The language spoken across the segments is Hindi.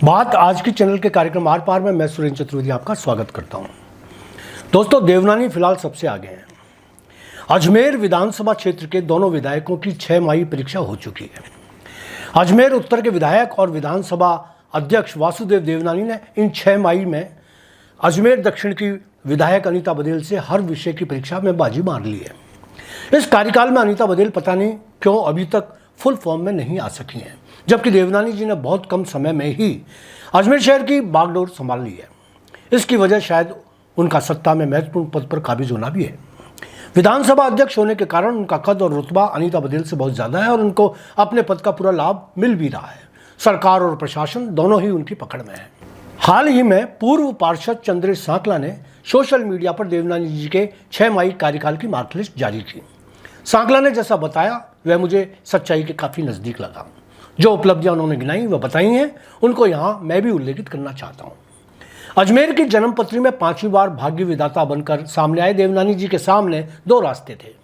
बात आज की चैनल के कार्यक्रम आर पार में मैं सुरेंद्र चतुर्वेदी आपका स्वागत करता हूं। दोस्तों, देवनानी फिलहाल सबसे आगे हैं। अजमेर विधानसभा क्षेत्र के दोनों विधायकों की 6 माही परीक्षा हो चुकी है। अजमेर उत्तर के विधायक और विधानसभा अध्यक्ष वासुदेव देवनानी ने इन 6 माही में अजमेर दक्षिण की विधायक अनीता बदेल से हर विषय की परीक्षा में बाजी मार ली है। इस कार्यकाल में अनीता बदेल पता नहीं क्यों अभी तक फुल फॉर्म में नहीं आ सकी हैं, जबकि देवनानी जी ने बहुत कम समय में ही अजमेर शहर की बागडोर संभाल ली है। इसकी वजह शायद उनका सत्ता में महत्वपूर्ण पद पर काबिज होना भी है। विधानसभा अध्यक्ष होने के कारण उनका कद और रुतबा अनीता बदेल से बहुत ज़्यादा है और उनको अपने पद का पूरा लाभ मिल भी रहा है। सरकार और प्रशासन दोनों ही उनकी पकड़ में है। हाल ही में पूर्व पार्षद चंद्रेश सांकला ने सोशल मीडिया पर देवनानी जी के 6 माही कार्यकाल की मार्कलिस्ट जारी की। सांकला ने जैसा बताया वह मुझे सच्चाई के काफ़ी नज़दीक लगा। जो उपलब्धियां उन्होंने गिनाई व बताई हैं, उनको यहाँ मैं भी उल्लेखित करना चाहता हूँ। अजमेर की जन्मपत्री में 5वीं बार भाग्य विधाता बनकर सामने आए देवनानी जी के सामने 2 रास्ते थे।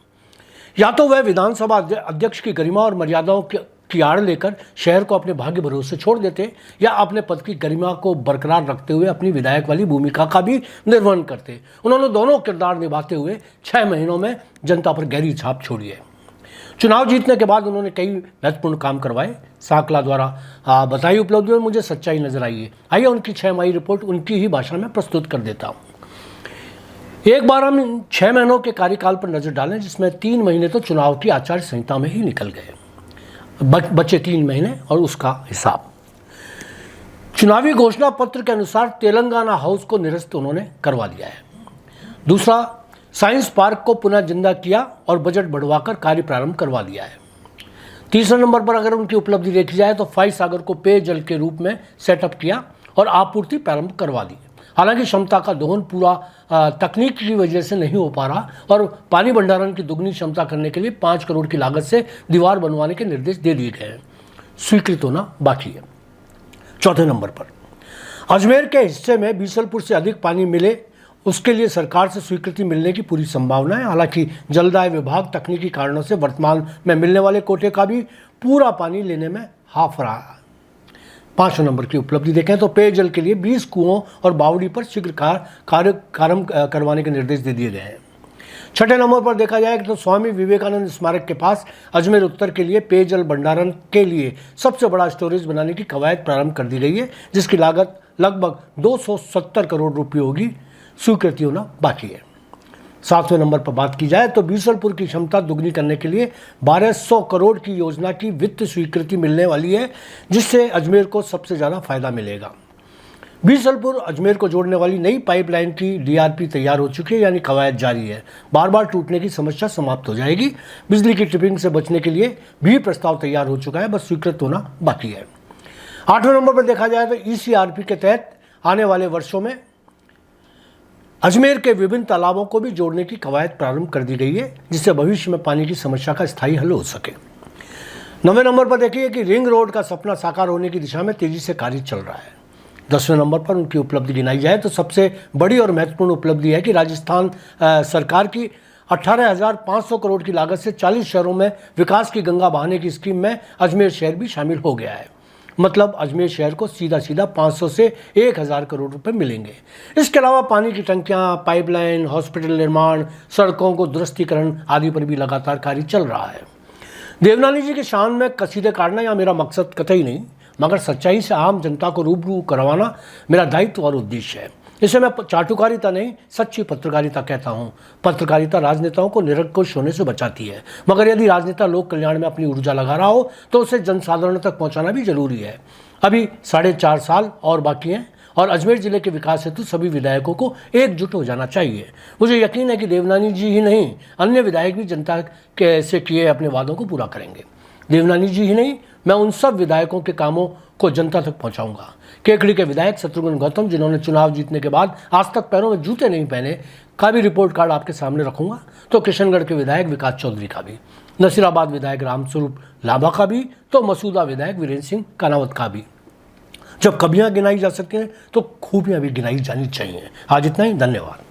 या तो वह विधानसभा अध्यक्ष की गरिमा और मर्यादाओं की आड़ लेकर शहर को अपने भाग्य भरोसे छोड़ देते, या अपने पद की गरिमा को बरकरार रखते हुए अपनी विधायक वाली भूमिका का भी निर्वहन करते। उन्होंने दोनों किरदार निभाते हुए 6 महीनों में जनता पर गहरी छाप छोड़ी है। चुनाव जीतने के बाद उन्होंने कई महत्वपूर्ण काम करवाए। सांकला द्वारा बताई उपलब्धियों में मुझे सच्चाई नजर आई है। आइए उनकी 6 माही रिपोर्ट उनकी ही भाषा में प्रस्तुत कर देता हूँ। एक बार हम इन 6 महीनों के कार्यकाल पर नजर डालें, जिसमें 3 महीने तो चुनाव की आचार संहिता में ही निकल गए, बचे 3 महीने और उसका हिसाब। चुनावी घोषणा पत्र के अनुसार तेलंगाना हाउस को निरस्त उन्होंने करवा दिया है। दूसरा, साइंस पार्क को पुनः जिंदा किया और बजट बढ़वाकर कार्य प्रारंभ करवा दिया है। तीसरे नंबर पर अगर उनकी उपलब्धि देखी जाए तो फाई सागर को पेयजल के रूप में सेटअप किया और आपूर्ति प्रारंभ करवा दी। हालांकि क्षमता का दोहन पूरा तकनीक की वजह से नहीं हो पा रहा और पानी भंडारण की दुगनी क्षमता करने के लिए 5 करोड़ की लागत से दीवार बनवाने के निर्देश दे दिए गए हैं। स्वीकृत होना बाकी है। चौथे नंबर पर अजमेर के हिस्से में बीसलपुर से अधिक पानी मिले, उसके लिए सरकार से स्वीकृति मिलने की पूरी संभावना है। हालांकि जलदाय विभाग तकनीकी कारणों से वर्तमान में मिलने वाले कोटे का भी पूरा पानी लेने में हाफ रहा है। 5 नंबर की उपलब्धि देखें तो पेयजल के लिए 20 कुओं और बावड़ी पर शीघ्र कार्य करवाने के निर्देश दे दिए गए हैं। 6ठे नंबर पर देखा जाए तो स्वामी विवेकानंद स्मारक के पास अजमेर उत्तर के लिए पेयजल भंडारण के लिए सबसे बड़ा स्टोरेज बनाने की कवायद प्रारंभ कर दी गई है, जिसकी लागत लगभग 270 करोड़ रुपये होगी। स्वीकृति होना बाकी है। 7वें नंबर पर बात की जाए तो बीसलपुर की क्षमता दुगनी करने के लिए 1200 करोड़ की योजना की वित्त स्वीकृति मिलने वाली है, जिससे अजमेर को सबसे ज़्यादा फायदा मिलेगा। बीसलपुर अजमेर को जोड़ने वाली नई पाइपलाइन की डीआरपी तैयार हो चुकी है, यानी कवायद जारी है। बार बार टूटने की समस्या समाप्त हो जाएगी। बिजली की ट्रिपिंग से बचने के लिए भी प्रस्ताव तैयार हो चुका है, बस स्वीकृत होना बाकी है। 8वें नंबर पर देखा जाए तो ईसीआरपी के तहत आने वाले वर्षों में अजमेर के विभिन्न तालाबों को भी जोड़ने की कवायद प्रारंभ कर दी गई है, जिससे भविष्य में पानी की समस्या का स्थायी हल हो सके। 9वें नंबर पर देखिए कि रिंग रोड का सपना साकार होने की दिशा में तेजी से कार्य चल रहा है। 10वें नंबर पर उनकी उपलब्धि गिनाई जाए तो सबसे बड़ी और महत्वपूर्ण उपलब्धि है कि राजस्थान सरकार की 18,500 करोड़ की लागत से 40 शहरों में विकास की गंगा बहाने की स्कीम में अजमेर शहर भी शामिल हो गया है। मतलब अजमेर शहर को सीधा 500 से 1,000 करोड़ रुपए मिलेंगे। इसके अलावा पानी की टंकियां, पाइपलाइन, हॉस्पिटल निर्माण, सड़कों को दुरुस्तीकरण आदि पर भी लगातार कार्य चल रहा है। देवनानी जी की शान में कसीदे काटना या मेरा मकसद कतई नहीं, मगर सच्चाई से आम जनता को रूबरू करवाना मेरा दायित्व और उद्देश्य है। इसे मैं चाटुकारिता नहीं, सच्ची पत्रकारिता कहता हूँ। पत्रकारिता राजनेताओं को निरंकुश होने से बचाती है, मगर यदि राजनेता लोक कल्याण में अपनी ऊर्जा लगा रहा हो तो उसे जनसाधारण तक पहुँचाना भी जरूरी है। अभी 4.5 साल और बाकी हैं और अजमेर जिले के विकास हेतु सभी विधायकों को एकजुट हो जाना चाहिए। मुझे यकीन है कि देवनानी जी ही नहीं, अन्य विधायक भी जनता से किए अपने वादों को पूरा करेंगे। देवनानी जी ही नहीं, मैं उन सब विधायकों के कामों को जनता तक पहुंचाऊंगा। केकड़ी के विधायक शत्रुघ्न गौतम, जिन्होंने चुनाव जीतने के बाद आज तक पैरों में जूते नहीं पहने, का भी रिपोर्ट कार्ड आपके सामने रखूंगा। तो किशनगढ़ के विधायक विकास चौधरी का भी, नसीराबाद विधायक रामस्वरूप लाभा का भी, तो मसूदा विधायक वीरेंद्र सिंह कानावत का भी। जब कमियां गिनाई जा सकती हैं तो खूबियां भी गिनाई जानी चाहिए। आज इतना ही, धन्यवाद।